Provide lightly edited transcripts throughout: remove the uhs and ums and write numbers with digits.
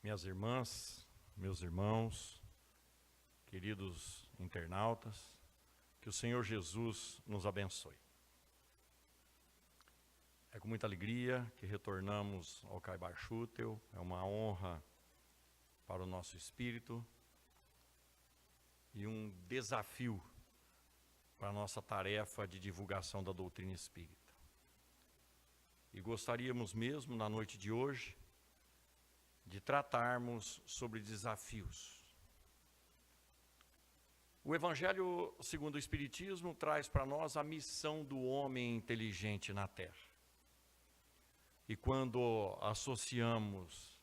minhas irmãs, meus irmãos, queridos internautas, que o Senhor Jesus nos abençoe. É com muita alegria que retornamos ao Caibar Schutel, é uma honra para o nosso espírito e um desafio para a nossa tarefa de divulgação da doutrina espírita. E gostaríamos mesmo, na noite de hoje, de tratarmos sobre desafios. O Evangelho segundo o Espiritismo traz para nós a missão do homem inteligente na Terra. E quando associamos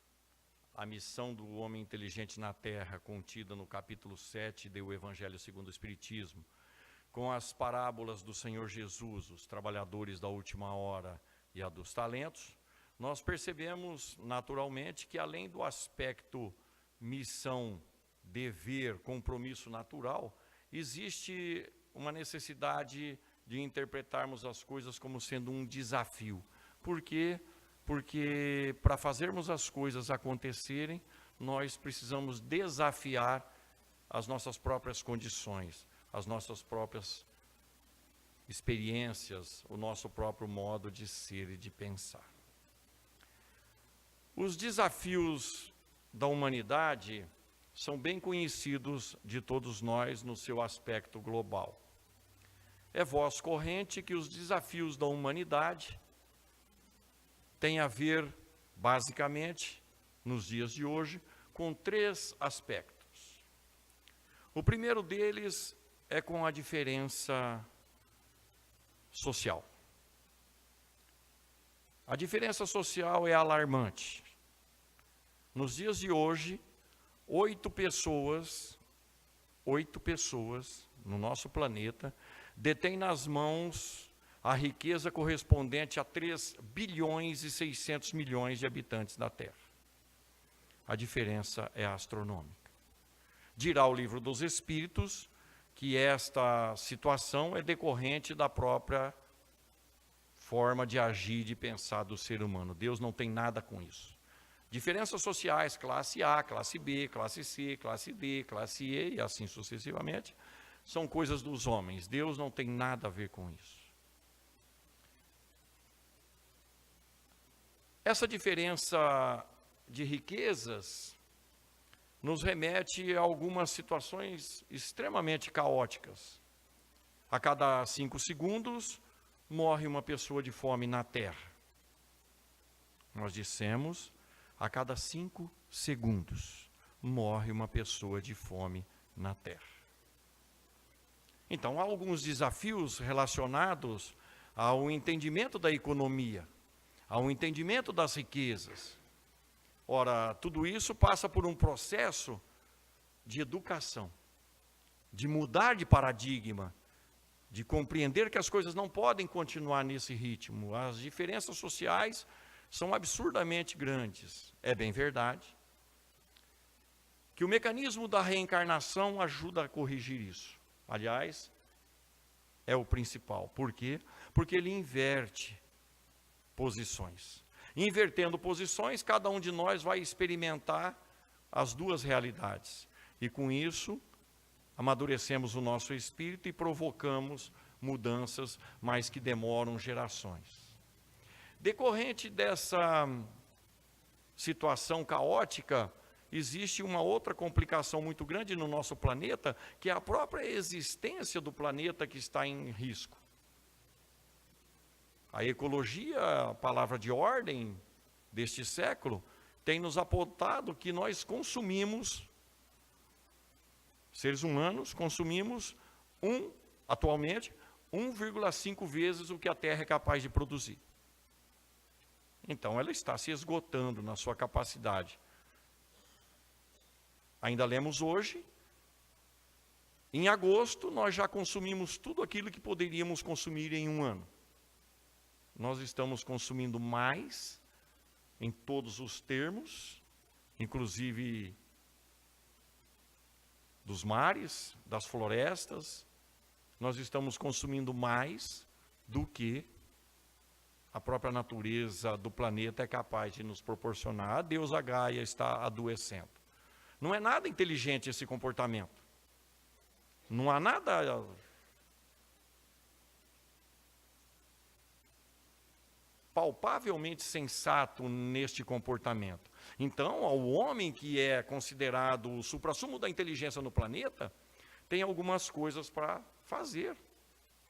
a missão do homem inteligente na Terra, contida no capítulo 7 do Evangelho segundo o Espiritismo, com as parábolas do Senhor Jesus, os trabalhadores da última hora e a dos talentos, nós percebemos naturalmente que além do aspecto missão, dever, compromisso natural, existe uma necessidade de interpretarmos as coisas como sendo um desafio. Por quê? Porque para fazermos as coisas acontecerem, nós precisamos desafiar as nossas próprias condições, as nossas próprias experiências, o nosso próprio modo de ser e de pensar. Os desafios da humanidade são bem conhecidos de todos nós no seu aspecto global. É voz corrente que os desafios da humanidade têm a ver, basicamente, nos dias de hoje, com três aspectos. O primeiro deles é com a diferença social. A diferença social é alarmante. Nos dias de hoje, 8 pessoas no nosso planeta detêm nas mãos a riqueza correspondente a 3 bilhões e 600 milhões de habitantes da Terra. A diferença é astronômica. Dirá o Livro dos Espíritos que esta situação é decorrente da própria forma de agir e de pensar do ser humano. Deus não tem nada com isso. Diferenças sociais, classe A, classe B, classe C, classe D, classe E e assim sucessivamente, são coisas dos homens. Deus não tem nada a ver com isso. Essa diferença de riquezas nos remete a algumas situações extremamente caóticas. A cada 5 segundos, morre uma pessoa de fome na Terra. Nós dissemos, a cada 5 segundos, morre uma pessoa de fome na Terra. Então, há alguns desafios relacionados ao entendimento da economia, ao entendimento das riquezas. Ora, tudo isso passa por um processo de educação, de mudar de paradigma, de compreender que as coisas não podem continuar nesse ritmo. As diferenças sociais são absurdamente grandes. É bem verdade que o mecanismo da reencarnação ajuda a corrigir isso. Aliás, é o principal. Por quê? Porque ele inverte posições. Invertendo posições, cada um de nós vai experimentar as duas realidades. E com isso, amadurecemos o nosso espírito e provocamos mudanças, mas que demoram gerações. Decorrente dessa situação caótica, existe uma outra complicação muito grande no nosso planeta, que é a própria existência do planeta que está em risco. A ecologia, a palavra de ordem deste século, tem nos apontado que nós consumimos, seres humanos, consumimos atualmente, 1,5 vezes o que a Terra é capaz de produzir. Então, ela está se esgotando na sua capacidade. Ainda lemos hoje, em agosto, nós já consumimos tudo aquilo que poderíamos consumir em um ano. Nós estamos consumindo mais, em todos os termos, inclusive dos mares, das florestas, nós estamos consumindo mais do que a própria natureza do planeta é capaz de nos proporcionar. A deusa Gaia está adoecendo. Não é nada inteligente esse comportamento. Não há nada palpavelmente sensato neste comportamento. Então, o homem que é considerado o suprassumo da inteligência no planeta, tem algumas coisas para fazer.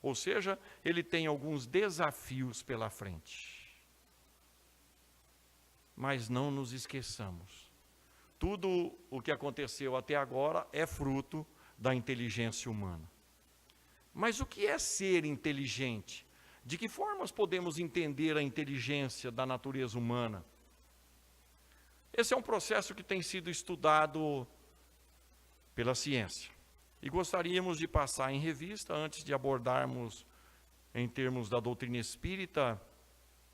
Ou seja, ele tem alguns desafios pela frente. Mas não nos esqueçamos. Tudo o que aconteceu até agora é fruto da inteligência humana. Mas o que é ser inteligente? De que formas podemos entender a inteligência da natureza humana? Esse é um processo que tem sido estudado pela ciência. E gostaríamos de passar em revista, antes de abordarmos em termos da doutrina espírita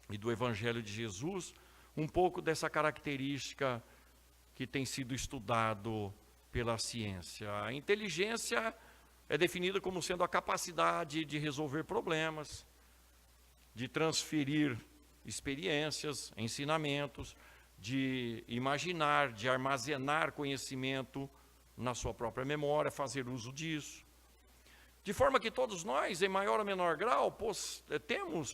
e do Evangelho de Jesus, um pouco dessa característica que tem sido estudado pela ciência. A inteligência é definida como sendo a capacidade de resolver problemas, de transferir experiências, ensinamentos, de imaginar, de armazenar conhecimento na sua própria memória, fazer uso disso. De forma que todos nós, em maior ou menor grau,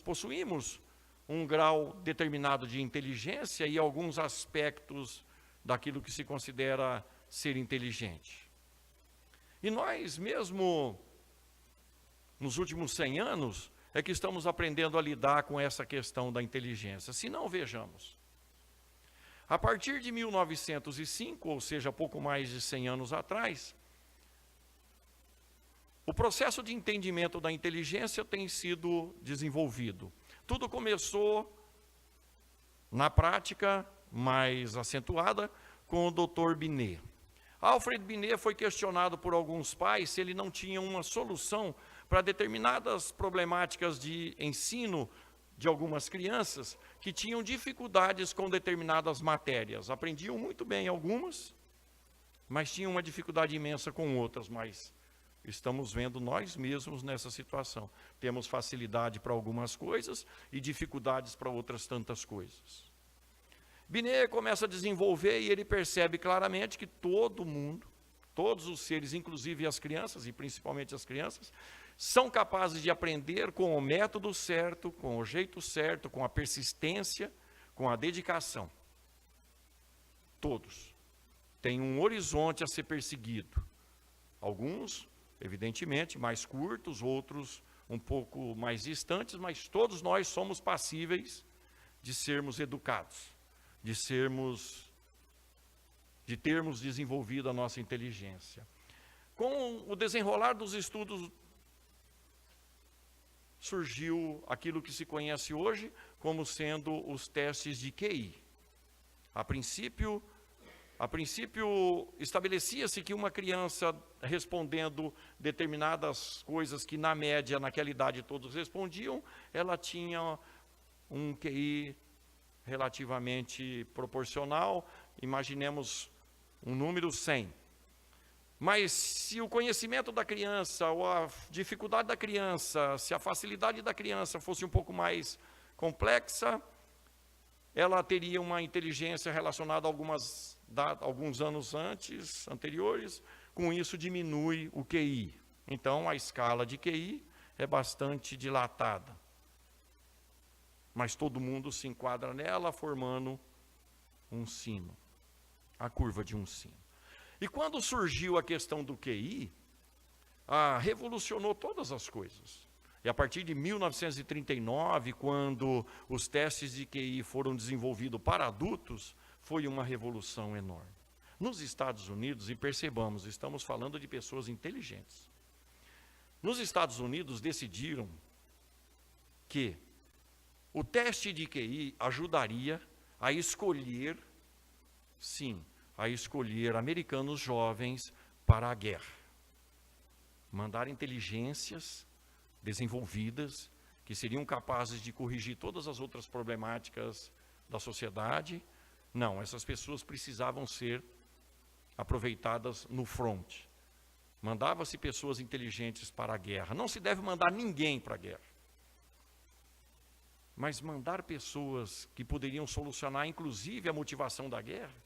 possuímos um grau determinado de inteligência e alguns aspectos daquilo que se considera ser inteligente. E nós mesmo, nos últimos 100 anos, é que estamos aprendendo a lidar com essa questão da inteligência. Se não, vejamos. A partir de 1905, ou seja, pouco mais de 100 anos atrás, o processo de entendimento da inteligência tem sido desenvolvido. Tudo começou, na prática mais acentuada, com o Dr. Binet. Alfred Binet foi questionado por alguns pais se ele não tinha uma solução para determinadas problemáticas de ensino de algumas crianças que tinham dificuldades com determinadas matérias. Aprendiam muito bem algumas, mas tinham uma dificuldade imensa com outras, mas estamos vendo nós mesmos nessa situação. Temos facilidade para algumas coisas e dificuldades para outras tantas coisas. Binet começa a desenvolver e ele percebe claramente que todo mundo, todos os seres, inclusive as crianças, e principalmente as crianças, são capazes de aprender com o método certo, com o jeito certo, com a persistência, com a dedicação. Todos têm um horizonte a ser perseguido. Alguns, evidentemente, mais curtos, outros um pouco mais distantes, mas todos nós somos passíveis de sermos educados, de termos desenvolvido a nossa inteligência. Com o desenrolar dos estudos, surgiu aquilo que se conhece hoje como sendo os testes de QI. A princípio estabelecia-se que uma criança respondendo determinadas coisas que na média, naquela idade todos respondiam, ela tinha um QI relativamente proporcional, imaginemos um número 100. Mas se o conhecimento da criança, ou a dificuldade da criança, se a facilidade da criança fosse um pouco mais complexa, ela teria uma inteligência relacionada a alguns anos anteriores, com isso diminui o QI. Então a escala de QI é bastante dilatada. Mas todo mundo se enquadra nela formando um sino, a curva de um sino. E quando surgiu a questão do QI, revolucionou todas as coisas. E a partir de 1939, quando os testes de QI foram desenvolvidos para adultos, foi uma revolução enorme. Nos Estados Unidos, e percebamos, estamos falando de pessoas inteligentes. Nos Estados Unidos decidiram que o teste de QI ajudaria a escolher, sim, a escolher americanos jovens para a guerra. Mandar inteligências desenvolvidas, que seriam capazes de corrigir todas as outras problemáticas da sociedade. Não, essas pessoas precisavam ser aproveitadas no front. Mandava-se pessoas inteligentes para a guerra. Não se deve mandar ninguém para a guerra. Mas mandar pessoas que poderiam solucionar, inclusive, a motivação da guerra,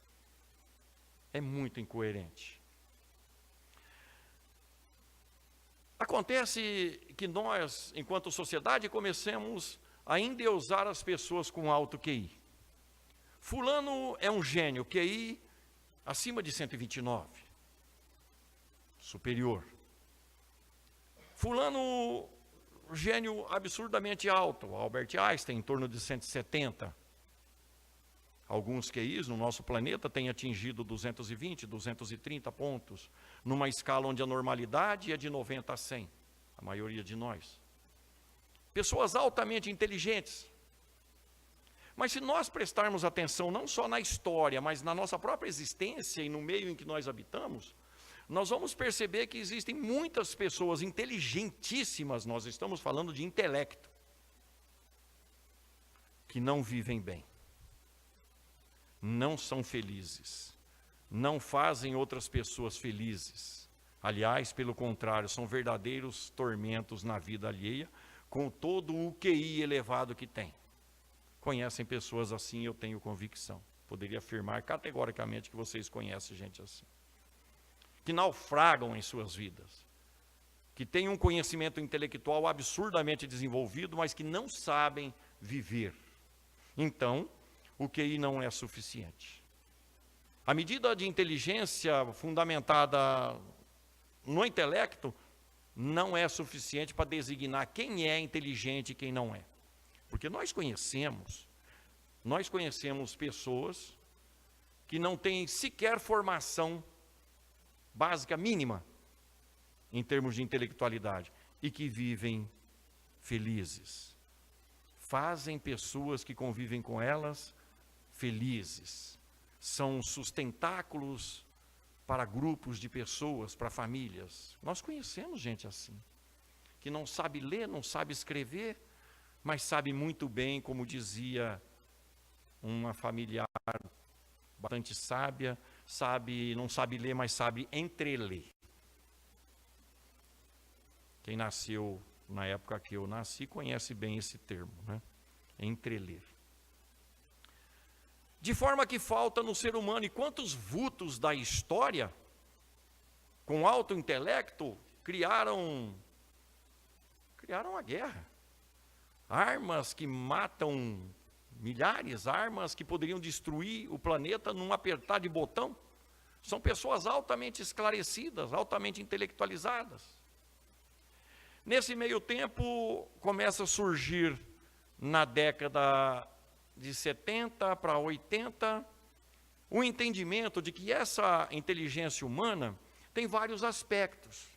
é muito incoerente. Acontece que nós, enquanto sociedade, começamos a endeusar as pessoas com alto QI. Fulano é um gênio, QI acima de 129, superior. Fulano, gênio absurdamente alto, Albert Einstein, em torno de 170. Alguns QIs no nosso planeta têm atingido 220, 230 pontos, numa escala onde a normalidade é de 90 a 100, a maioria de nós. Pessoas altamente inteligentes. Mas se nós prestarmos atenção não só na história, mas na nossa própria existência e no meio em que nós habitamos, nós vamos perceber que existem muitas pessoas inteligentíssimas, nós estamos falando de intelecto, que não vivem bem. Não são felizes, não fazem outras pessoas felizes. Aliás, pelo contrário, são verdadeiros tormentos na vida alheia, com todo o QI elevado que tem. Conhecem pessoas assim, eu tenho convicção. Poderia afirmar categoricamente que vocês conhecem gente assim. Que naufragam em suas vidas, que têm um conhecimento intelectual absurdamente desenvolvido, mas que não sabem viver. Então, o QI não é suficiente. A medida de inteligência fundamentada no intelecto não é suficiente para designar quem é inteligente e quem não é. Porque nós conhecemos pessoas que não têm sequer formação básica mínima em termos de intelectualidade e que vivem felizes. Fazem pessoas que convivem com elas felizes. São sustentáculos para grupos de pessoas, para famílias. Nós conhecemos gente assim, que não sabe ler, não sabe escrever, mas sabe muito bem, como dizia uma familiar bastante sábia, não sabe ler, mas sabe entreler. Quem nasceu na época que eu nasci conhece bem esse termo, né? Entreler. De forma que falta no ser humano, e quantos vultos da história, com alto intelecto, criaram a guerra. Armas que matam milhares, armas que poderiam destruir o planeta num apertar de botão. São pessoas altamente esclarecidas, altamente intelectualizadas. Nesse meio tempo, começa a surgir, na década de 70 para 80, o entendimento de que essa inteligência humana tem vários aspectos.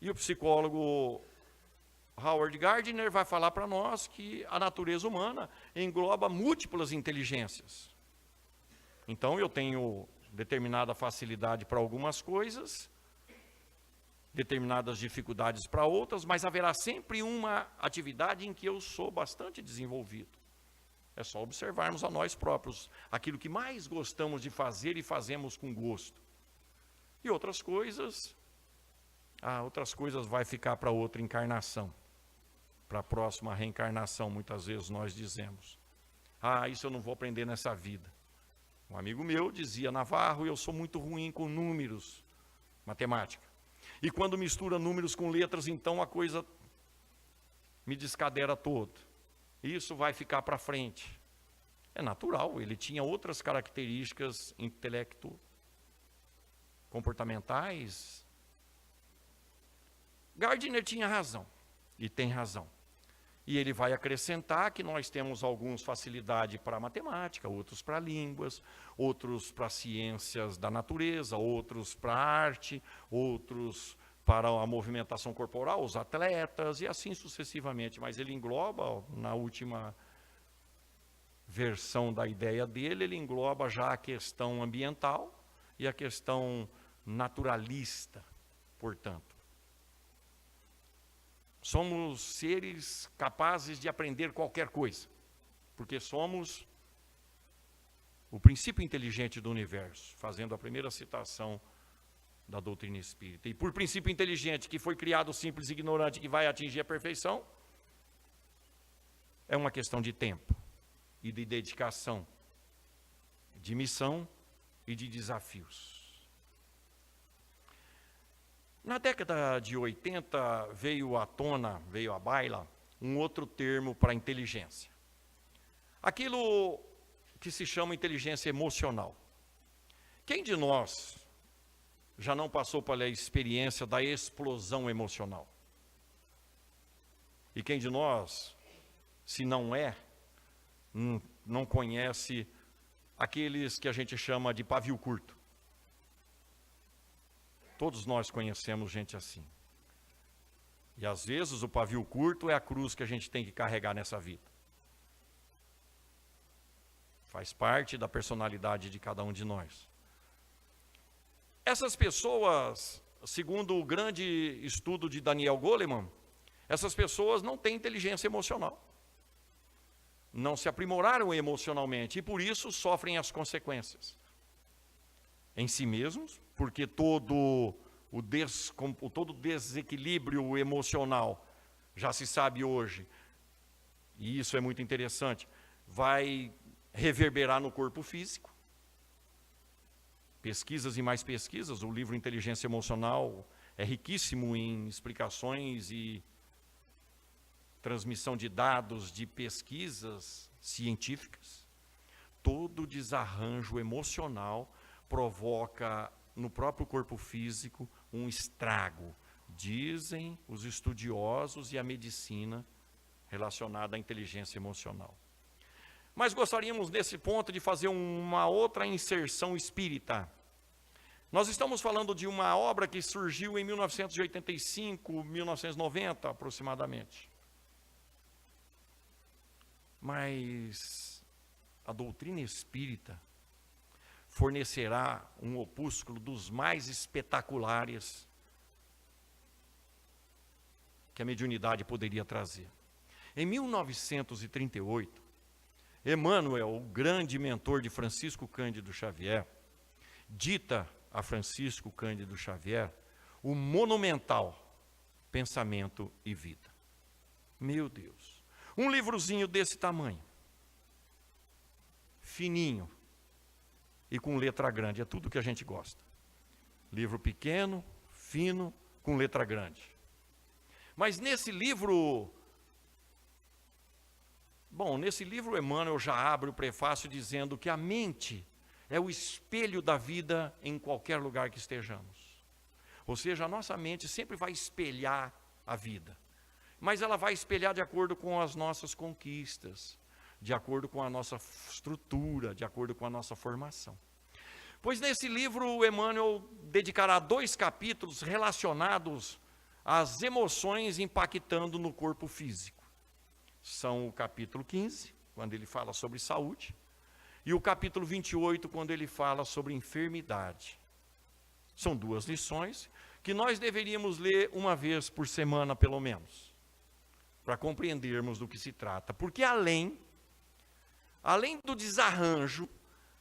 E o psicólogo Howard Gardner vai falar para nós que a natureza humana engloba múltiplas inteligências. Então eu tenho determinada facilidade para algumas coisas, determinadas dificuldades para outras, mas haverá sempre uma atividade em que eu sou bastante desenvolvido. É só observarmos a nós próprios, aquilo que mais gostamos de fazer e fazemos com gosto. E outras coisas vai ficar para outra encarnação, para a próxima reencarnação, muitas vezes nós dizemos. Isso eu não vou aprender nessa vida. Um amigo meu dizia, Navarro, eu sou muito ruim com números, matemática. E quando mistura números com letras, então a coisa me descadera todo. Isso vai ficar para frente. É natural, ele tinha outras características comportamentais. Gardner tinha razão, e tem razão. E ele vai acrescentar que nós temos alguns facilidade para matemática, outros para línguas, outros para ciências da natureza, outros para arte, outros para a movimentação corporal, os atletas, e assim sucessivamente. Mas ele engloba, na última versão da ideia dele, ele engloba já a questão ambiental e a questão naturalista, portanto. Somos seres capazes de aprender qualquer coisa, porque somos o princípio inteligente do universo, fazendo a primeira citação da doutrina espírita. E por princípio inteligente, que foi criado simples e ignorante, que vai atingir a perfeição, é uma questão de tempo e de dedicação, de missão e de desafios. Na década de 80 veio à baila, um outro termo para inteligência. Aquilo que se chama inteligência emocional. Quem de nós já não passou pela experiência da explosão emocional? E quem de nós, se não não conhece aqueles que a gente chama de pavio curto? Todos nós conhecemos gente assim. E às vezes o pavio curto é a cruz que a gente tem que carregar nessa vida. Faz parte da personalidade de cada um de nós. Essas pessoas, segundo o grande estudo de Daniel Goleman, essas pessoas não têm inteligência emocional. Não se aprimoraram emocionalmente e por isso sofrem as consequências. Em si mesmos, porque todo o desequilíbrio emocional, já se sabe hoje, e isso é muito interessante, vai reverberar no corpo físico. Pesquisas e mais pesquisas, o livro Inteligência Emocional é riquíssimo em explicações e transmissão de dados de pesquisas científicas. Todo desarranjo emocional provoca no próprio corpo físico um estrago, dizem os estudiosos e a medicina relacionada à inteligência emocional. Mas gostaríamos, nesse ponto, de fazer uma outra inserção espírita. Nós estamos falando de uma obra que surgiu em 1985, 1990, aproximadamente. Mas a doutrina espírita fornecerá um opúsculo dos mais espetaculares que a mediunidade poderia trazer. Em 1938, Emmanuel, o grande mentor de Francisco Cândido Xavier, dita a Francisco Cândido Xavier o monumental Pensamento e Vida. Meu Deus, um livrozinho desse tamanho, fininho e com letra grande, é tudo que a gente gosta. Livro pequeno, fino, com letra grande. Mas nesse livro, Emmanuel já abre o prefácio dizendo que a mente é o espelho da vida em qualquer lugar que estejamos. Ou seja, a nossa mente sempre vai espelhar a vida. Mas ela vai espelhar de acordo com as nossas conquistas, de acordo com a nossa estrutura, de acordo com a nossa formação. Pois nesse livro, Emmanuel dedicará 2 capítulos relacionados às emoções impactando no corpo físico. São o capítulo 15, quando ele fala sobre saúde, e o capítulo 28, quando ele fala sobre enfermidade. São 2 lições que nós deveríamos ler uma vez por semana, pelo menos, para compreendermos do que se trata. Porque além do desarranjo,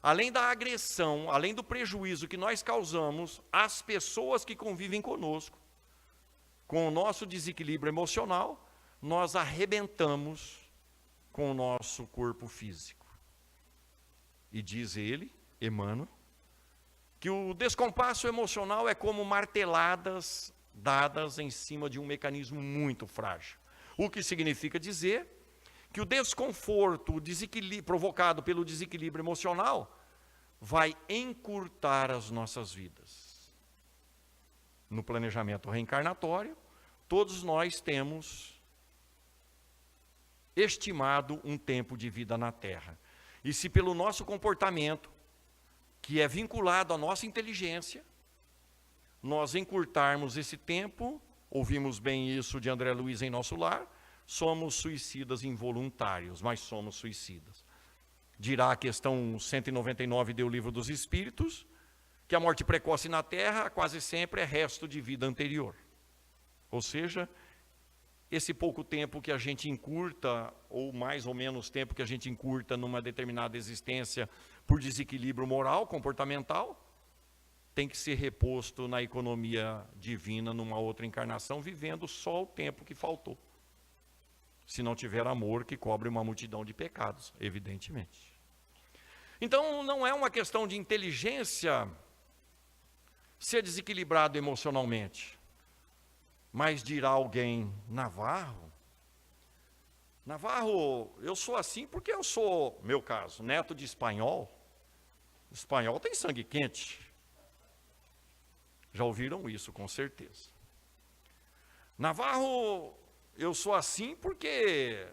além da agressão, além do prejuízo que nós causamos às pessoas que convivem conosco, com o nosso desequilíbrio emocional, nós arrebentamos com o nosso corpo físico. E diz ele, Emmanuel, que o descompasso emocional é como marteladas dadas em cima de um mecanismo muito frágil. O que significa dizer que o desconforto, o desequilíbrio provocado pelo desequilíbrio emocional vai encurtar as nossas vidas. No planejamento reencarnatório, todos nós temos estimado um tempo de vida na Terra. E se pelo nosso comportamento, que é vinculado à nossa inteligência, nós encurtarmos esse tempo, ouvimos bem isso de André Luiz em Nosso Lar, somos suicidas involuntários, mas somos suicidas. Dirá a questão 199 do Livro dos Espíritos, que a morte precoce na Terra quase sempre é resto de vida anterior. Ou seja, esse pouco tempo que a gente encurta, ou mais ou menos tempo que a gente encurta numa determinada existência por desequilíbrio moral, comportamental, tem que ser reposto na economia divina numa outra encarnação, vivendo só o tempo que faltou. Se não tiver amor, que cobre uma multidão de pecados, evidentemente. Então, não é uma questão de inteligência ser desequilibrado emocionalmente. Mas dirá alguém, Navarro, eu sou assim porque eu sou, meu caso, neto de espanhol. Espanhol tem sangue quente. Já ouviram isso, com certeza. Navarro, eu sou assim porque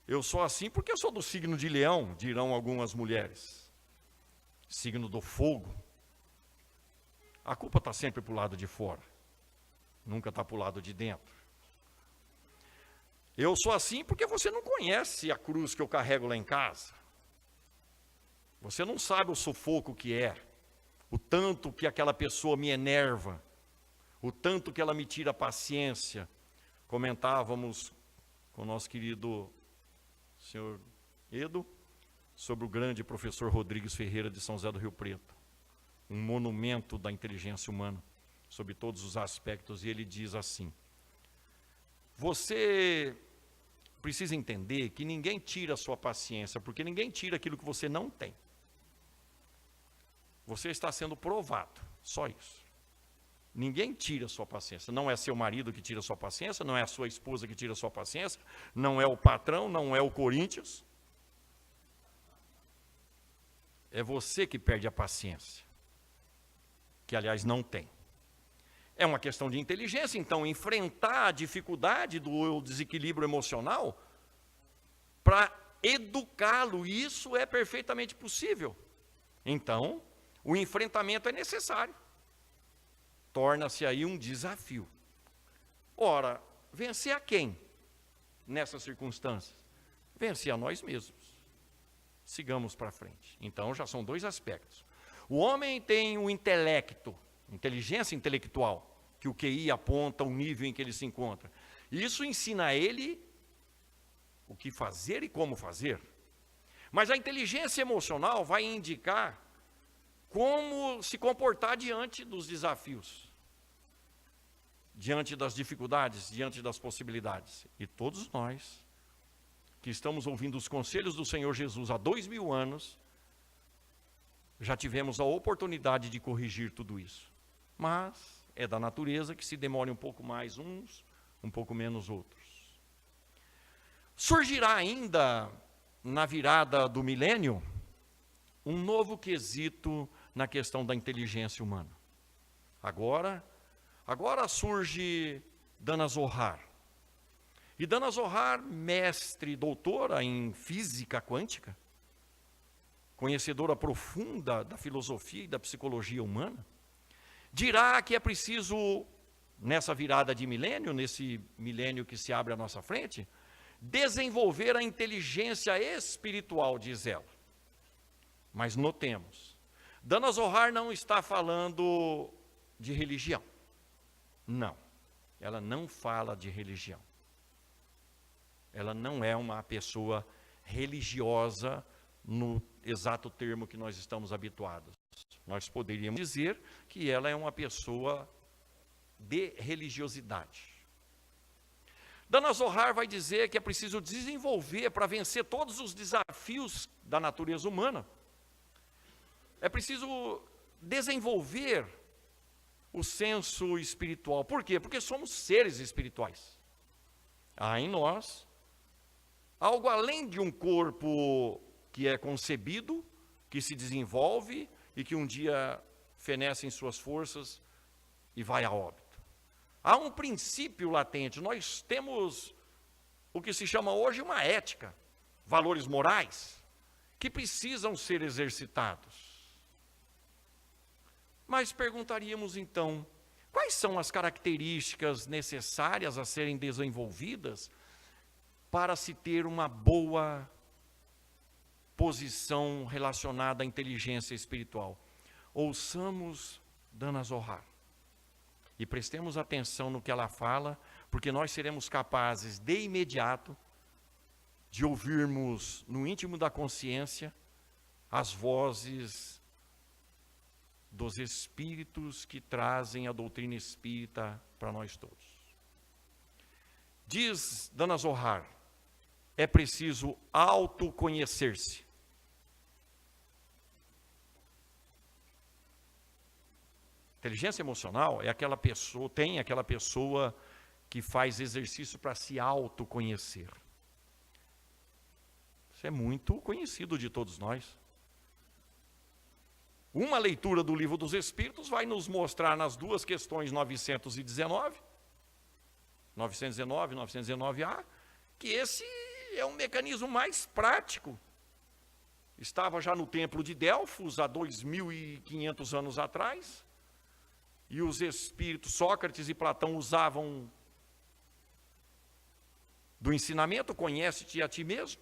eu sou do signo de Leão, dirão algumas mulheres. Signo do fogo. A culpa está sempre para o lado de fora. Nunca está para o lado de dentro. Eu sou assim porque você não conhece a cruz que eu carrego lá em casa. Você não sabe o sufoco que é, o tanto que aquela pessoa me enerva, o tanto que ela me tira a paciência. Comentávamos com o nosso querido senhor Edo sobre o grande professor Rodrigues Ferreira de São José do Rio Preto, um monumento da inteligência humana, sobre todos os aspectos, e ele diz assim: você precisa entender que ninguém tira a sua paciência, porque ninguém tira aquilo que você não tem. Você está sendo provado, só isso. Ninguém tira a sua paciência. Não é seu marido que tira a sua paciência, não é a sua esposa que tira a sua paciência, não é o patrão, não é o Corinthians. É você que perde a paciência, que aliás não tem. É uma questão de inteligência, então, enfrentar a dificuldade do desequilíbrio emocional para educá-lo. Isso é perfeitamente possível. Então, o enfrentamento é necessário. Torna-se aí um desafio. Ora, vencer a quem nessas circunstâncias? Vencer a nós mesmos. Sigamos para frente. Então, já são dois aspectos. O homem tem o intelecto, inteligência intelectual, que o QI aponta o nível em que ele se encontra. Isso ensina a ele o que fazer e como fazer. Mas a inteligência emocional vai indicar como se comportar diante dos desafios, diante das dificuldades, diante das possibilidades. E todos nós, que estamos ouvindo os conselhos do Senhor Jesus há 2000 anos, já tivemos a oportunidade de corrigir tudo isso. Mas é da natureza que se demore um pouco mais uns, um pouco menos outros. Surgirá ainda, na virada do milênio, um novo quesito na questão da inteligência humana. Agora surge Dana Zohar. E Dana Zohar, mestre, doutora em física quântica, conhecedora profunda da filosofia e da psicologia humana, dirá que é preciso, nessa virada de milênio, nesse milênio que se abre à nossa frente, desenvolver a inteligência espiritual, diz ela. Mas notemos, Dana Zohar não está falando de religião. Não, ela não fala de religião. Ela não é uma pessoa religiosa no exato termo que nós estamos habituados. Nós poderíamos dizer que ela é uma pessoa de religiosidade. Dana Zohar vai dizer que é preciso desenvolver para vencer todos os desafios da natureza humana. É preciso desenvolver o senso espiritual. Por quê? Porque somos seres espirituais. Há em nós algo além de um corpo que é concebido, que se desenvolve e que um dia fenece em suas forças e vai a óbito. Há um princípio latente. Nós temos o que se chama hoje uma ética, valores morais, que precisam ser exercitados. Mas perguntaríamos então, quais são as características necessárias a serem desenvolvidas para se ter uma boa posição relacionada à inteligência espiritual? Ouçamos Dana Zohar e prestemos atenção no que ela fala, porque nós seremos capazes de imediato de ouvirmos no íntimo da consciência as vozes dos espíritos que trazem a doutrina espírita para nós todos. Diz Dana Zohar, é preciso autoconhecer-se. Inteligência emocional é aquela pessoa que faz exercício para se autoconhecer. Isso é muito conhecido de todos nós. Uma leitura do Livro dos Espíritos vai nos mostrar nas duas questões 919, 919A, que esse é um mecanismo mais prático. Estava já no templo de Delfos, há 2.500 anos atrás, e os espíritos, Sócrates e Platão, usavam do ensinamento, conhece-te a ti mesmo,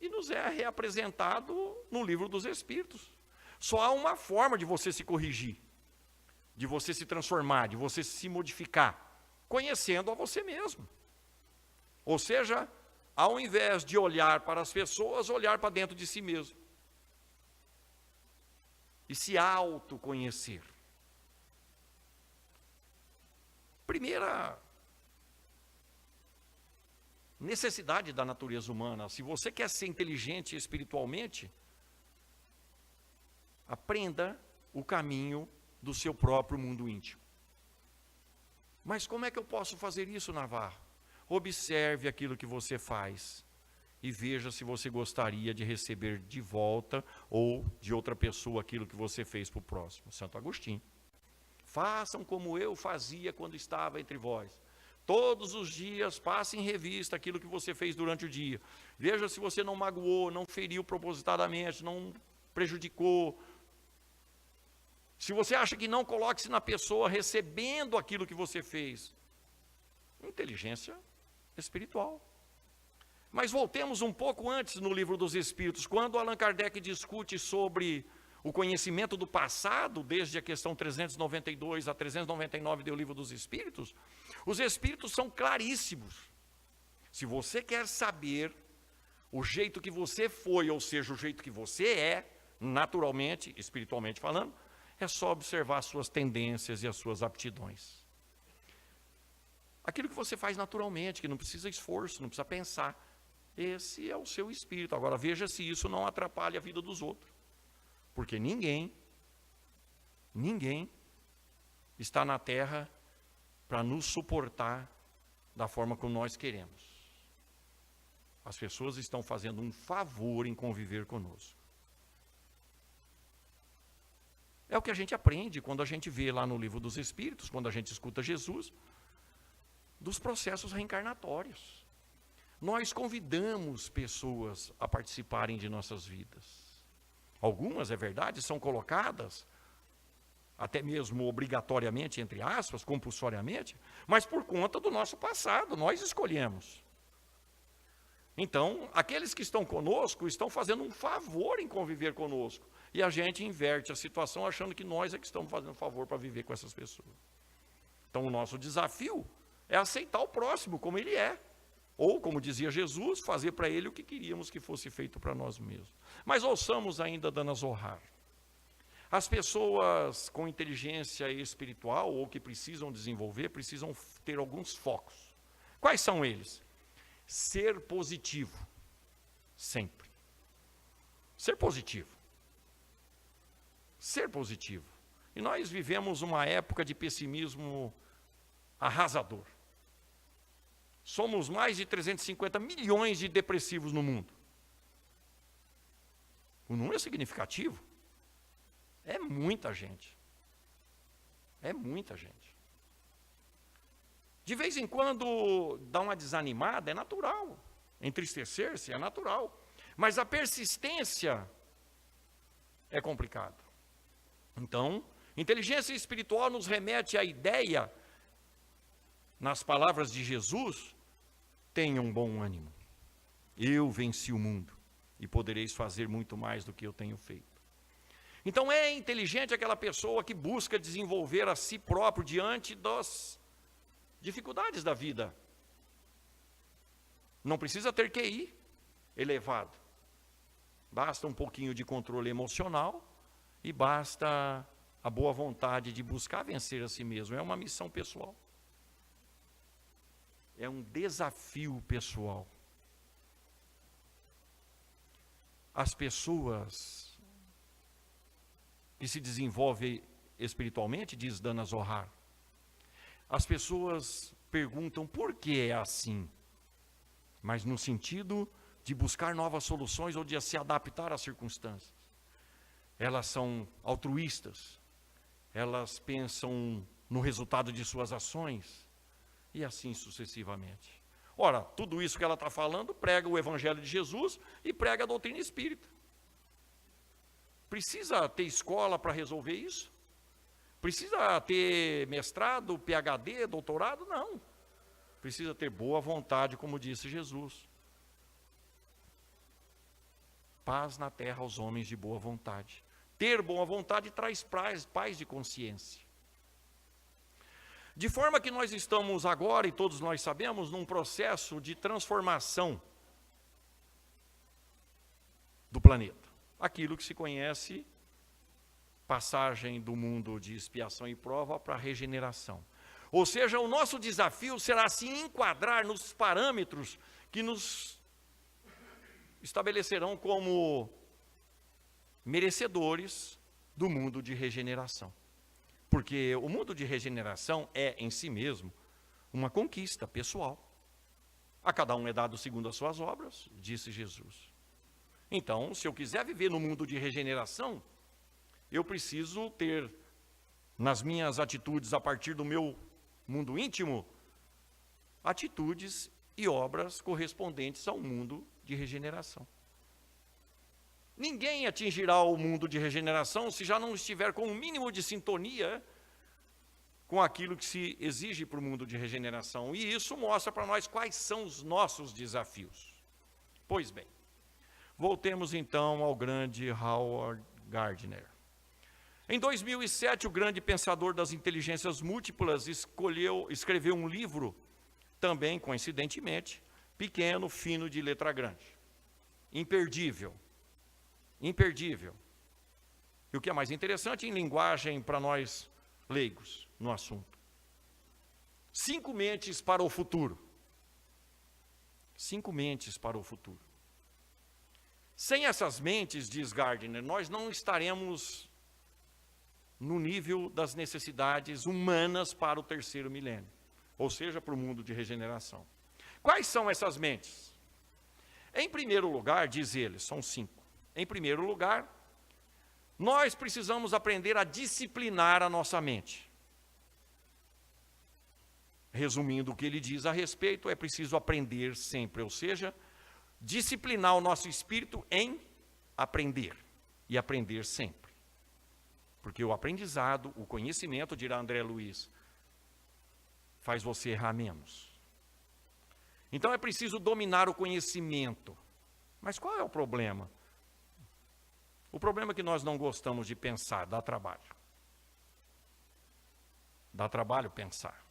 e nos é reapresentado no Livro dos Espíritos. Só há uma forma de você se corrigir, de você se transformar, de você se modificar, conhecendo a você mesmo. Ou seja, ao invés de olhar para as pessoas, olhar para dentro de si mesmo. E se autoconhecer. Primeira necessidade da natureza humana, se você quer ser inteligente espiritualmente, aprenda o caminho do seu próprio mundo íntimo. Mas como é que eu posso fazer isso, Navarro? Observe aquilo que você faz e veja se você gostaria de receber de volta ou de outra pessoa aquilo que você fez para o próximo. Santo Agostinho. Façam como eu fazia quando estava entre vós. Todos os dias passe em revista aquilo que você fez durante o dia. Veja se você não magoou, não feriu propositadamente, não prejudicou. Se você acha que não, coloque-se na pessoa recebendo aquilo que você fez. Inteligência espiritual. Mas voltemos um pouco antes no Livro dos Espíritos, quando Allan Kardec discute sobre o conhecimento do passado, desde a questão 392 a 399 do Livro dos Espíritos, os Espíritos são claríssimos. Se você quer saber o jeito que você foi, ou seja, o jeito que você é, naturalmente, espiritualmente falando, é só observar as suas tendências e as suas aptidões. Aquilo que você faz naturalmente, que não precisa esforço, não precisa pensar. Esse é o seu espírito. Agora, veja se isso não atrapalha a vida dos outros. Porque ninguém está na Terra para nos suportar da forma como nós queremos. As pessoas estão fazendo um favor em conviver conosco. É o que a gente aprende quando a gente vê lá no Livro dos Espíritos, quando a gente escuta Jesus, dos processos reencarnatórios. Nós convidamos pessoas a participarem de nossas vidas. Algumas, é verdade, são colocadas, até mesmo obrigatoriamente, entre aspas, compulsoriamente, mas por conta do nosso passado, nós escolhemos. Então, aqueles que estão conosco estão fazendo um favor em conviver conosco. E a gente inverte a situação achando que nós é que estamos fazendo um favor para viver com essas pessoas. Então, o nosso desafio é aceitar o próximo como ele é. Ou, como dizia Jesus, fazer para ele o que queríamos que fosse feito para nós mesmos. Mas ouçamos ainda Dana Zohar. As pessoas com inteligência espiritual ou que precisam desenvolver, precisam ter alguns focos. Quais são eles? Ser positivo, sempre. Ser positivo. Ser positivo. E nós vivemos uma época de pessimismo arrasador. Somos mais de 350 milhões de depressivos no mundo. O número é significativo. É muita gente. É muita gente. De vez em quando dá uma desanimada, é natural. Entristecer-se é natural. Mas a persistência é complicado. Então, inteligência espiritual nos remete à ideia, nas palavras de Jesus, tenham bom ânimo. Eu venci o mundo e podereis fazer muito mais do que eu tenho feito. Então é inteligente aquela pessoa que busca desenvolver a si próprio diante das dificuldades da vida. Não precisa ter QI elevado. Basta um pouquinho de controle emocional e basta a boa vontade de buscar vencer a si mesmo. É uma missão pessoal. é um desafio pessoal. As pessoas que se desenvolvem espiritualmente, diz Dana Zohar, as pessoas perguntam por que é assim, mas no sentido de buscar novas soluções ou de se adaptar às circunstâncias. Elas são altruístas, elas pensam no resultado de suas ações, e assim sucessivamente. Ora, tudo isso que ela está falando prega o Evangelho de Jesus e prega a doutrina espírita. Precisa ter escola para resolver isso? Precisa ter mestrado, PhD, doutorado? Não. Precisa ter boa vontade, como disse Jesus. Paz na terra aos homens de boa vontade. Ter boa vontade traz paz de consciência. De forma que nós estamos agora, e todos nós sabemos, num processo de transformação do planeta. Aquilo que se conhece, passagem do mundo de expiação e prova para a regeneração. Ou seja, o nosso desafio será se enquadrar nos parâmetros que nos estabelecerão como merecedores do mundo de regeneração. Porque o mundo de regeneração é, em si mesmo, uma conquista pessoal. A cada um é dado segundo as suas obras, disse Jesus. Então, se eu quiser viver no mundo de regeneração, eu preciso ter, nas minhas atitudes, a partir do meu mundo íntimo, atitudes e obras correspondentes ao mundo de regeneração. Ninguém atingirá o mundo de regeneração se já não estiver com um mínimo de sintonia com aquilo que se exige para o mundo de regeneração. E isso mostra para nós quais são os nossos desafios. Pois bem, voltemos então ao grande Howard Gardner. Em 2007, o grande pensador das inteligências múltiplas escreveu um livro, também coincidentemente, pequeno, fino, de letra grande. Imperdível. Imperdível. E o que é mais interessante, em linguagem para nós leigos no assunto. 5 mentes para o futuro. 5 mentes para o futuro. Sem essas mentes, diz Gardner, nós não estaremos no nível das necessidades humanas para o terceiro milênio, ou seja, para o mundo de regeneração. Quais são essas mentes? Em primeiro lugar, diz ele, são 5. Em primeiro lugar, nós precisamos aprender a disciplinar a nossa mente. Resumindo o que ele diz a respeito, é preciso aprender sempre, ou seja, disciplinar o nosso espírito em aprender, e aprender sempre. Porque o aprendizado, o conhecimento, dirá André Luiz, faz você errar menos. Então é preciso dominar o conhecimento. Mas qual é o problema? O problema é que nós não gostamos de pensar, dá trabalho. Dá trabalho pensar.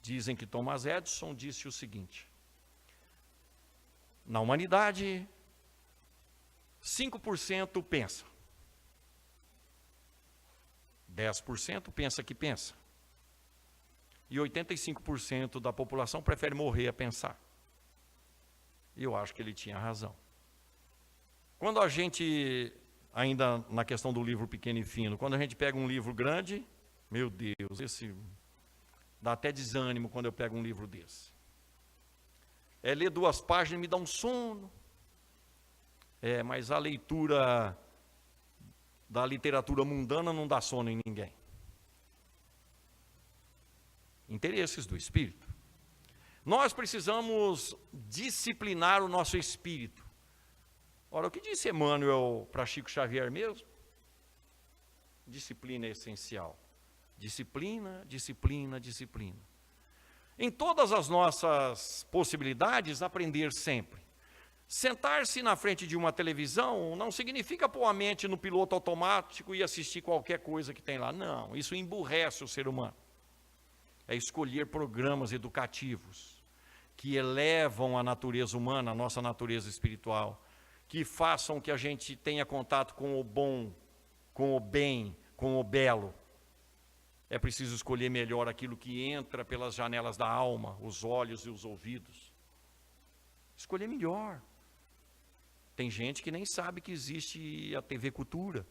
Dizem que Thomas Edison disse o seguinte: na humanidade, 5% pensa. 10% pensa que pensa. E 85% da população prefere morrer a pensar. E eu acho que ele tinha razão. Quando a gente, ainda na questão do livro pequeno e fino, quando a gente pega um livro grande, meu Deus, esse dá até desânimo quando eu pego um livro desse. Ler 2 páginas me dá um sono. Mas a leitura da literatura mundana não dá sono em ninguém. Interesses do espírito. Nós precisamos disciplinar o nosso espírito. Ora, o que disse Emmanuel para Chico Xavier mesmo? Disciplina é essencial. Disciplina, disciplina, disciplina. Em todas as nossas possibilidades, aprender sempre. Sentar-se na frente de uma televisão não significa pôr a mente no piloto automático e assistir qualquer coisa que tem lá. Não, isso emburrece o ser humano. É escolher programas educativos que elevam a natureza humana, a nossa natureza espiritual, que façam que a gente tenha contato com o bom, com o bem, com o belo. É preciso escolher melhor aquilo que entra pelas janelas da alma, os olhos e os ouvidos. Escolher melhor. Tem gente que nem sabe que existe a TV Cultura,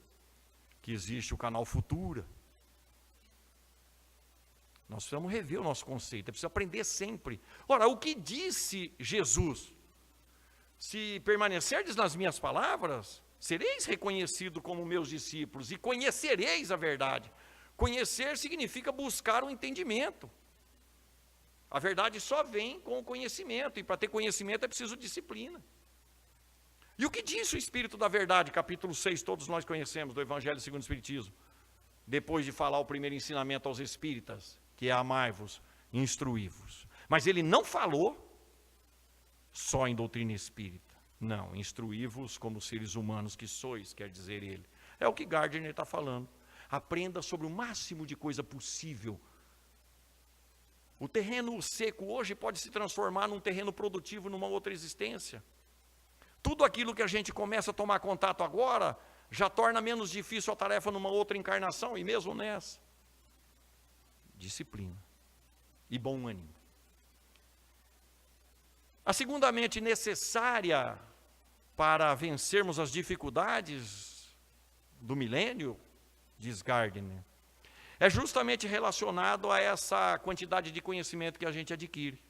que existe o canal Futura. Nós precisamos rever o nosso conceito, é preciso aprender sempre. Ora, o que disse Jesus? Se permanecerdes nas minhas palavras, sereis reconhecidos como meus discípulos e conhecereis a verdade. Conhecer significa buscar o entendimento. A verdade só vem com o conhecimento, e para ter conhecimento é preciso disciplina. E o que disse o Espírito da Verdade, capítulo 6, todos nós conhecemos, do Evangelho segundo o Espiritismo, depois de falar o primeiro ensinamento aos espíritas, que é amai-vos, instruí-vos. Mas ele não falou só em doutrina espírita. Não, instruí-vos como seres humanos que sois, quer dizer ele. É o que Gardner está falando. Aprenda sobre o máximo de coisa possível. O terreno seco hoje pode se transformar num terreno produtivo numa outra existência. Tudo aquilo que a gente começa a tomar contato agora, já torna menos difícil a tarefa numa outra encarnação, e mesmo nessa. Disciplina e bom ânimo. A segunda mente necessária para vencermos as dificuldades do milênio, diz Gardner, é justamente relacionado a essa quantidade de conhecimento que a gente adquire.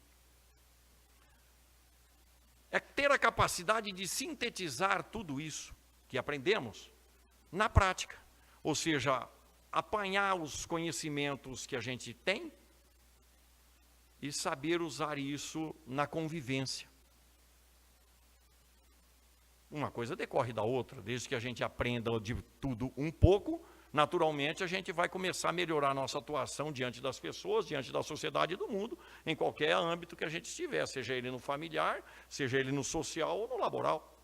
É ter a capacidade de sintetizar tudo isso que aprendemos na prática. Ou seja, apanhar os conhecimentos que a gente tem e saber usar isso na convivência. Uma coisa decorre da outra, desde que a gente aprenda de tudo um pouco, naturalmente a gente vai começar a melhorar a nossa atuação diante das pessoas, diante da sociedade e do mundo, em qualquer âmbito que a gente estiver, seja ele no familiar, seja ele no social ou no laboral.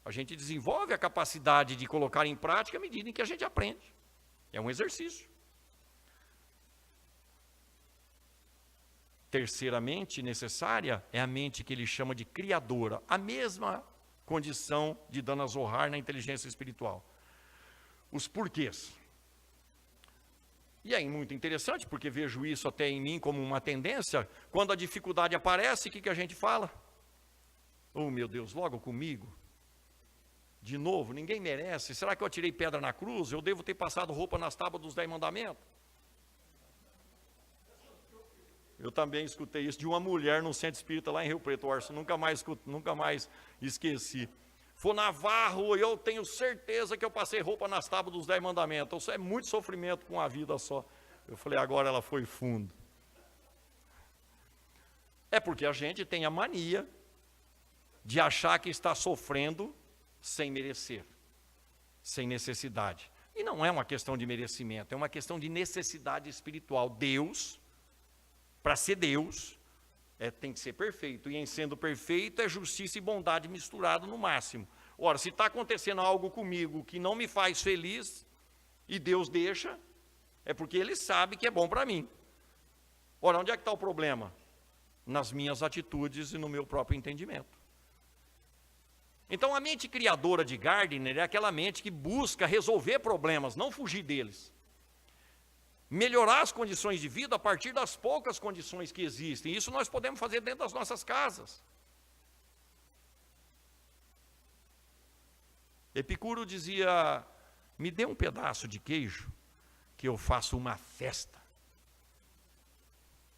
A gente desenvolve a capacidade de colocar em prática à medida em que a gente aprende. É um exercício. Terceira mente necessária é a mente que ele chama de criadora, a mesma condição de Dana Zohar na inteligência espiritual. Os porquês. E é muito interessante, porque vejo isso até em mim como uma tendência. Quando a dificuldade aparece, o que a gente fala? Oh, meu Deus, logo comigo? De novo, ninguém merece. Será que eu atirei pedra na cruz? Eu devo ter passado roupa nas tábuas dos 10 mandamentos? Eu também escutei isso de uma mulher no centro espírita lá em Rio Preto, Orson. Nunca mais esqueci. For Navarro, eu tenho certeza que eu passei roupa nas tábuas dos 10 mandamentos. Isso é muito sofrimento com a vida só. Eu falei, agora ela foi fundo. É porque a gente tem a mania de achar que está sofrendo sem merecer, sem necessidade. E não é uma questão de merecimento, é uma questão de necessidade espiritual. Deus, para ser Deus, tem que ser perfeito. E em sendo perfeito, é justiça e bondade misturado no máximo. Ora, se está acontecendo algo comigo que não me faz feliz, e Deus deixa, é porque Ele sabe que é bom para mim. Ora, onde é que está o problema? Nas minhas atitudes e no meu próprio entendimento. Então, a mente criadora de Gardner é aquela mente que busca resolver problemas, não fugir deles. Melhorar as condições de vida a partir das poucas condições que existem. Isso nós podemos fazer dentro das nossas casas. Epicuro dizia, me dê um pedaço de queijo que eu faço uma festa.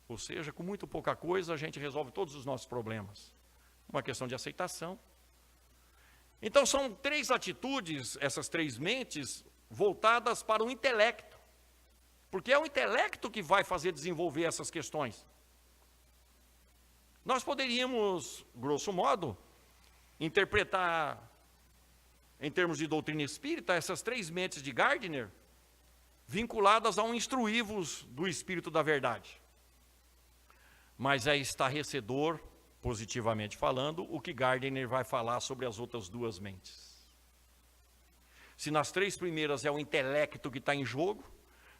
Ou seja, com muito pouca coisa a gente resolve todos os nossos problemas. Uma questão de aceitação. Então são 3 atitudes, essas 3 mentes, voltadas para o intelecto. Porque é o intelecto que vai fazer desenvolver essas questões. Nós poderíamos, grosso modo, interpretar, em termos de doutrina espírita, essas 3 mentes de Gardner, vinculadas a um instruí-vos do Espírito da Verdade. Mas é estarrecedor, positivamente falando, o que Gardner vai falar sobre as outras 2 mentes. Se nas 3 primeiras é o intelecto que está em jogo,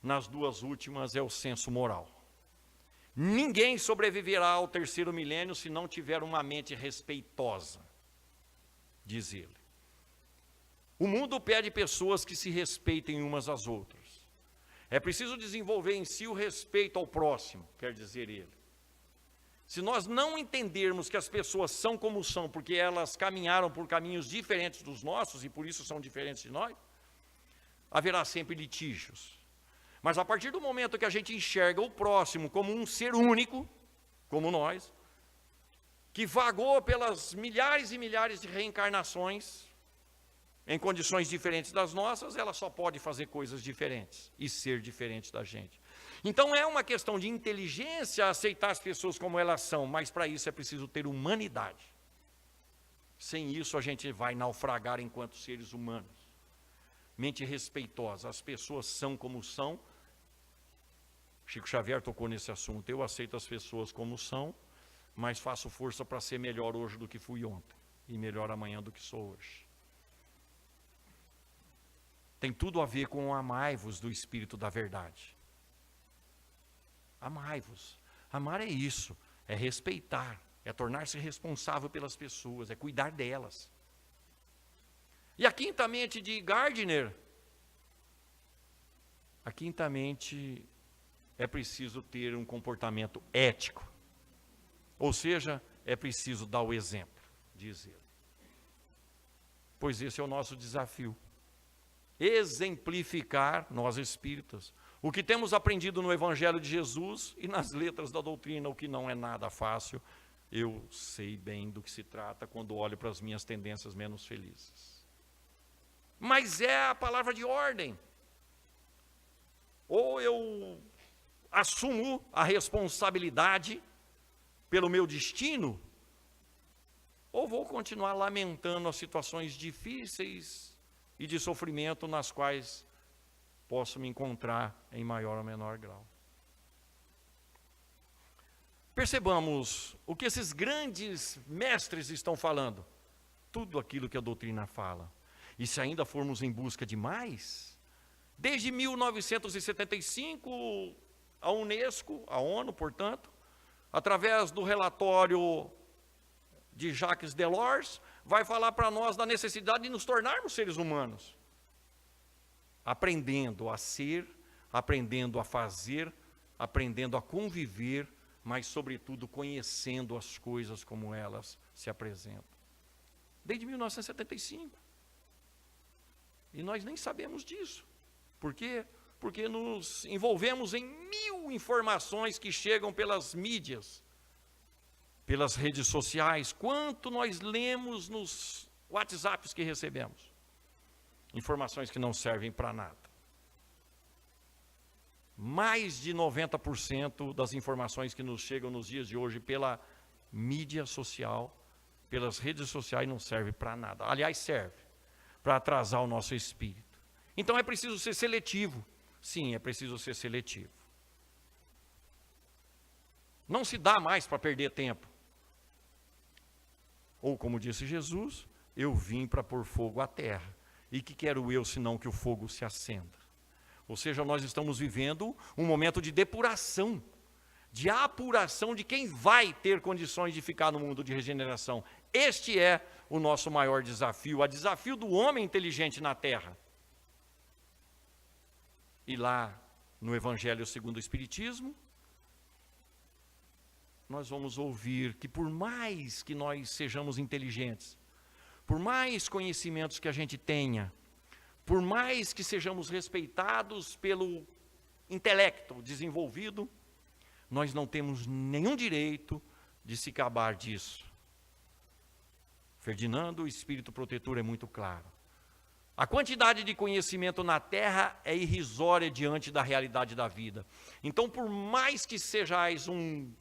nas 2 últimas é o senso moral. Ninguém sobreviverá ao 3º milênio se não tiver uma mente respeitosa, diz ele. O mundo pede pessoas que se respeitem umas às outras. É preciso desenvolver em si o respeito ao próximo, quer dizer ele. Se nós não entendermos que as pessoas são como são, porque elas caminharam por caminhos diferentes dos nossos e por isso são diferentes de nós, haverá sempre litígios. Mas a partir do momento que a gente enxerga o próximo como um ser único, como nós, que vagou pelas milhares e milhares de reencarnações, em condições diferentes das nossas, ela só pode fazer coisas diferentes e ser diferente da gente. Então é uma questão de inteligência aceitar as pessoas como elas são, mas para isso é preciso ter humanidade. Sem isso a gente vai naufragar enquanto seres humanos. Mente respeitosa, as pessoas são como são. Chico Xavier tocou nesse assunto. Eu aceito as pessoas como são, mas faço força para ser melhor hoje do que fui ontem e melhor amanhã do que sou hoje. Tem tudo a ver com o amai-vos do Espírito da Verdade. Amai-vos. Amar é isso, é respeitar, é tornar-se responsável pelas pessoas, é cuidar delas. E a quinta mente de Gardner, a quinta mente é preciso ter um comportamento ético. Ou seja, é preciso dar o exemplo, diz ele. Pois esse é o nosso desafio. Exemplificar, nós espíritas, o que temos aprendido no Evangelho de Jesus e nas letras da doutrina, o que não é nada fácil. Eu sei bem do que se trata quando olho para as minhas tendências menos felizes. Mas é a palavra de ordem. Ou eu assumo a responsabilidade pelo meu destino, ou vou continuar lamentando as situações difíceis e de sofrimento nas quais posso me encontrar em maior ou menor grau. Percebamos o que esses grandes mestres estão falando. Tudo aquilo que a doutrina fala. E se ainda formos em busca de mais, desde 1975, a Unesco, a ONU, portanto, através do relatório de Jacques Delors, vai falar para nós da necessidade de nos tornarmos seres humanos. Aprendendo a ser, aprendendo a fazer, aprendendo a conviver, mas, sobretudo, conhecendo as coisas como elas se apresentam. Desde 1975. E nós nem sabemos disso. Por quê? Porque nos envolvemos em 1000 informações que chegam pelas mídias, pelas redes sociais. Quanto nós lemos nos WhatsApps que recebemos? Informações que não servem para nada. Mais de 90% das informações que nos chegam nos dias de hoje pela mídia social, pelas redes sociais, não serve para nada. Aliás, serve para atrasar o nosso espírito. Então é preciso ser seletivo. Sim, é preciso ser seletivo. Não se dá mais para perder tempo. Ou como disse Jesus, eu vim para pôr fogo à terra. E que quero eu, senão que o fogo se acenda? Ou seja, nós estamos vivendo um momento de depuração, de apuração de quem vai ter condições de ficar no mundo de regeneração. Este é o nosso maior desafio, o desafio do homem inteligente na terra. E lá, no Evangelho segundo o Espiritismo, nós vamos ouvir que por mais que nós sejamos inteligentes, por mais conhecimentos que a gente tenha, por mais que sejamos respeitados pelo intelecto desenvolvido, nós não temos nenhum direito de se gabar disso. Ferdinando, o espírito protetor, é muito claro. A quantidade de conhecimento na Terra é irrisória diante da realidade da vida. Então, por mais que sejais um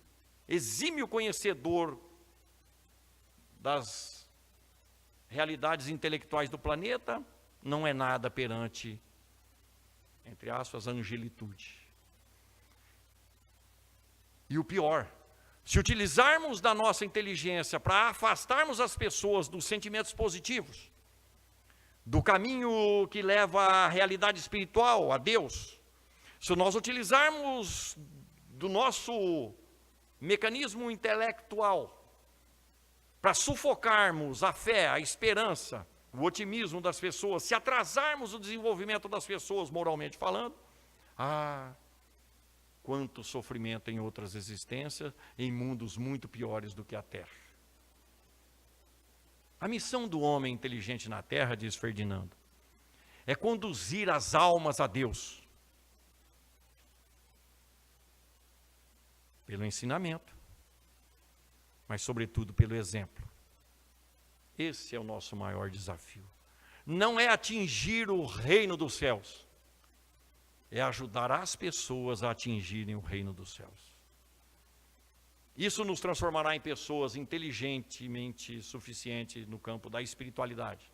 exímio conhecedor das realidades intelectuais do planeta, não é nada perante, entre aspas, a angelitude. E o pior, se utilizarmos da nossa inteligência para afastarmos as pessoas dos sentimentos positivos, do caminho que leva à realidade espiritual, a Deus, se nós utilizarmos do nosso mecanismo intelectual para sufocarmos a fé, a esperança, o otimismo das pessoas, se atrasarmos o desenvolvimento das pessoas, moralmente falando, Ah, quanto sofrimento em outras existências, em mundos muito piores do que a Terra. A missão do homem inteligente na Terra, diz Ferdinando, é conduzir as almas a Deus. Pelo ensinamento, mas sobretudo pelo exemplo. Esse é o nosso maior desafio. Não é atingir o reino dos céus, é ajudar as pessoas a atingirem o reino dos céus. Isso nos transformará em pessoas inteligentemente suficientes no campo da espiritualidade.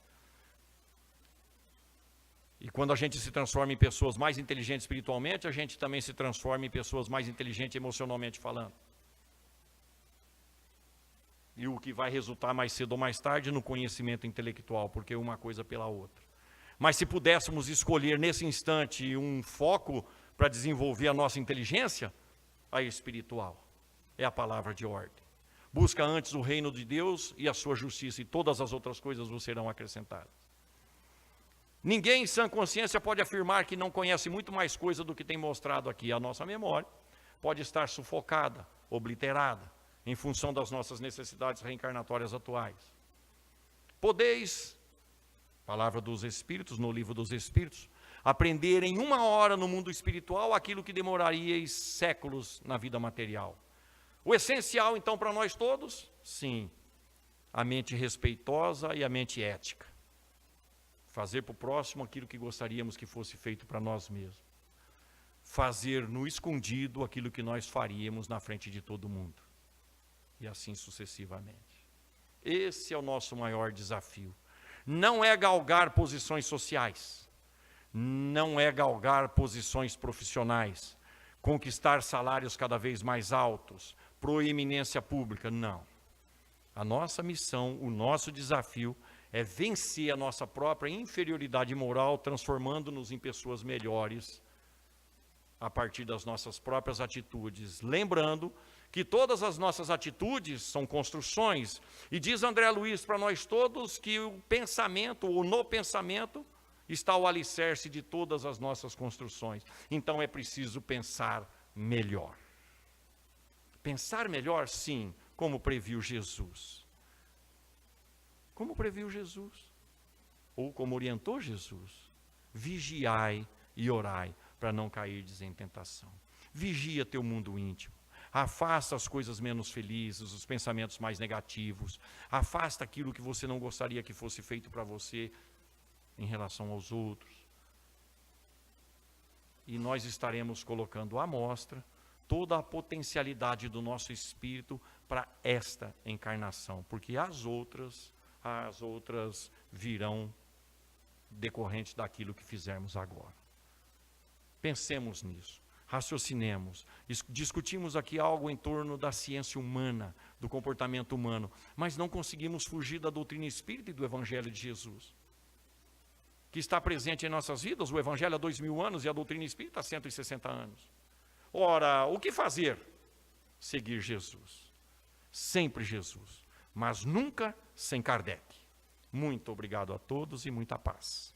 E quando a gente se transforma em pessoas mais inteligentes espiritualmente, a gente também se transforma em pessoas mais inteligentes emocionalmente falando. E o que vai resultar mais cedo ou mais tarde no conhecimento intelectual, porque uma coisa pela outra. Mas se pudéssemos escolher nesse instante um foco para desenvolver a nossa inteligência, a espiritual. É a palavra de ordem. Busca antes o reino de Deus e a sua justiça, e todas as outras coisas vos serão acrescentadas. Ninguém em sã consciência pode afirmar que não conhece muito mais coisa do que tem mostrado aqui. A nossa memória pode estar sufocada, obliterada, em função das nossas necessidades reencarnatórias atuais. Podeis, palavra dos Espíritos, no livro dos Espíritos, aprender em 1 hora no mundo espiritual aquilo que demoraríeis séculos na vida material. O essencial, então, para nós todos? Sim, a mente respeitosa e a mente ética. Fazer para o próximo aquilo que gostaríamos que fosse feito para nós mesmos. Fazer no escondido aquilo que nós faríamos na frente de todo mundo. E assim sucessivamente. Esse é o nosso maior desafio. Não é galgar posições sociais. Não é galgar posições profissionais. Conquistar salários cada vez mais altos. Proeminência pública. Não. A nossa missão, o nosso desafio é vencer a nossa própria inferioridade moral, transformando-nos em pessoas melhores a partir das nossas próprias atitudes. Lembrando que todas as nossas atitudes são construções. E diz André Luiz para nós todos que o pensamento, ou no pensamento, está o alicerce de todas as nossas construções. Então é preciso pensar melhor. Pensar melhor, sim, como previu Jesus. Como previu Jesus? Ou como orientou Jesus? Vigiai e orai para não cairdes em tentação. Vigia teu mundo íntimo. Afasta as coisas menos felizes, os pensamentos mais negativos. Afasta aquilo que você não gostaria que fosse feito para você em relação aos outros. E nós estaremos colocando à mostra toda a potencialidade do nosso espírito para esta encarnação, porque as outras virão decorrentes daquilo que fizermos agora. Pensemos nisso, raciocinemos, discutimos aqui algo em torno da ciência humana, do comportamento humano, mas não conseguimos fugir da doutrina espírita e do Evangelho de Jesus, que está presente em nossas vidas. O Evangelho há 2000 anos e a doutrina espírita há 160 anos. Ora, o que fazer? Seguir Jesus, sempre Jesus, mas nunca sem Kardec. Muito obrigado a todos e muita paz.